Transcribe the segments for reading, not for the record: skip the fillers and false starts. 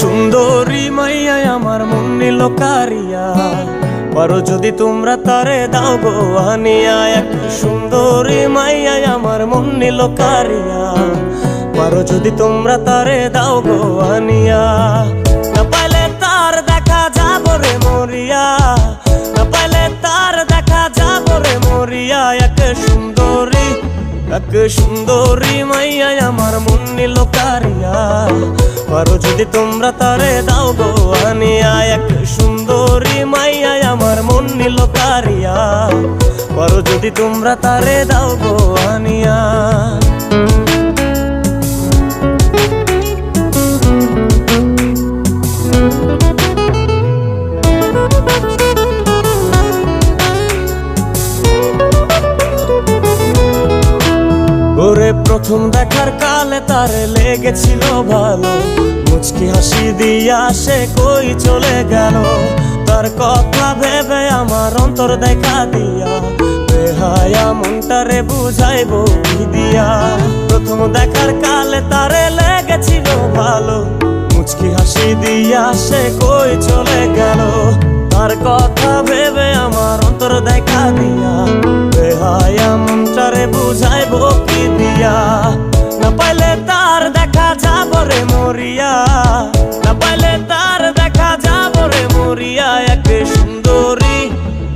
সুন্দরী মাইয়া আমার মন নিল কারিয়া, পারো যদি তোমরা তারে দাও গো আনিয়া। এক সুন্দরী মাইয়া আমার মন নিল কারিয়া, পারো যদি তোমরা তারে দাও গো আনিয়া। না পাইলে তার দেখা যাব রে মরিয়া, না পাইলে তার দেখা যাব রে মরিয়া। এক সুন্দরী মাইয়া আমার মন নিল কারিয়া, পারো যদি তোমরা তারে দাও গো আনিয়া। এক সুন্দরী মাইয়া আমার মন নিল কারিয়া, পারো যদি তোমরা তারে দাও গো আনিয়া। ওরে প্রথম দেখার কালে তারে লেগেছিল ভালো, মুচকি হাসি দিয়া সে কই চলে গেল। তার কথা ভেবে আমার অন্তর দেখা দিয়া, বেহায়া মনটারে বুঝাইবো কি দিয়া। প্রথম দেখার কালে তারে লেগেছিল ভালো, মুচকি হাসি দিয়া সে কই চলে গেল। তার কথা ভেবে আমার অন্তর দেখা দিয়া, বেহায়া মনটারে বুঝাইবো কি দিয়া। না পাইলে তার দেখা যাব রে মরিয়া, না পাইলে তার দেখা যাব রে মরিয়া।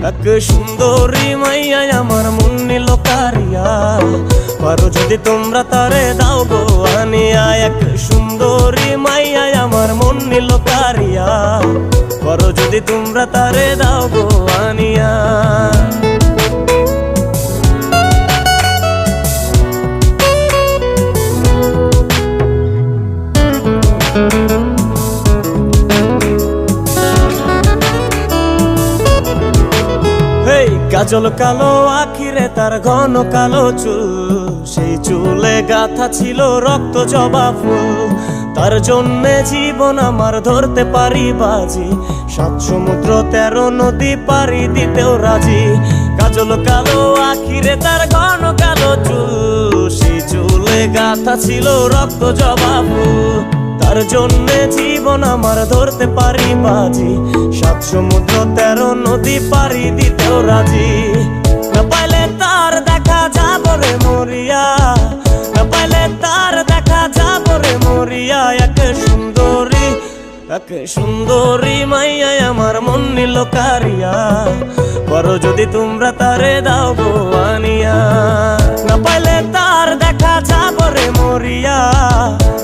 এক সুন্দরী মাইয়া আমার মন নিল কারিয়া, পারো যদি তোমরা তারে দাও গো আনিয়া। এক সুন্দরী মাইয়া আমার মন নিল কারিয়া, পারো যদি তোমরা তারে দাও গো আনিয়া। কাজল কালো আখিরে তার ঘন কালো চুল, সেই চুলে গাথা ছিল রক্ত জবা ফুল। তার জন্যে জীবন আমার ধরতে পারি বাজি, 7 সমুদ্র 13 নদী পারি দিতেও রাজি। কাজল কালো আখিরে তার ঘন কালো চুল, সেই চুলে গাথা ছিল রক্ত জবা ফুল। তার জন্যে জীবন আমার ধরতে পারি বাজি, 7 সমুদ্র 13 নদী পারি দিতেও রাজি। না পাইলে তার দেখা যাব রে মরিয়া, না পাইলে তার দেখা যাব রে মরিয়া। এক সুন্দরী মাইয়া আমার মন নিল কারিয়া, পারো যদি তোমরা তারে দাও গো আনিয়া। না পাইলে তার দেখা যাব রে মরিয়া,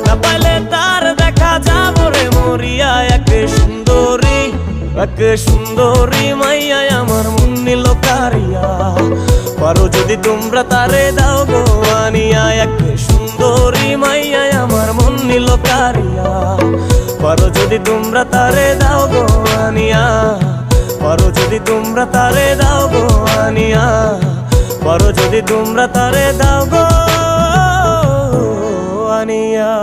না পাইলে তার দেখা যাব রে মরিয়া। এক সুন্দরী মাইয়া আমার মন নিল কারিয়া, পারো যদি তোমরা তারে দাও গো আনিয়া। এক সুন্দরী মাইয়া আমার মন নিল কারিয়া, পারো যদি তোমরা তারে দাও গো আনিয়া। পারো যদি তোমরা তারে দাও গো আনিয়া, পারো যদি তোমরা তারে দাও গো আনিয়া।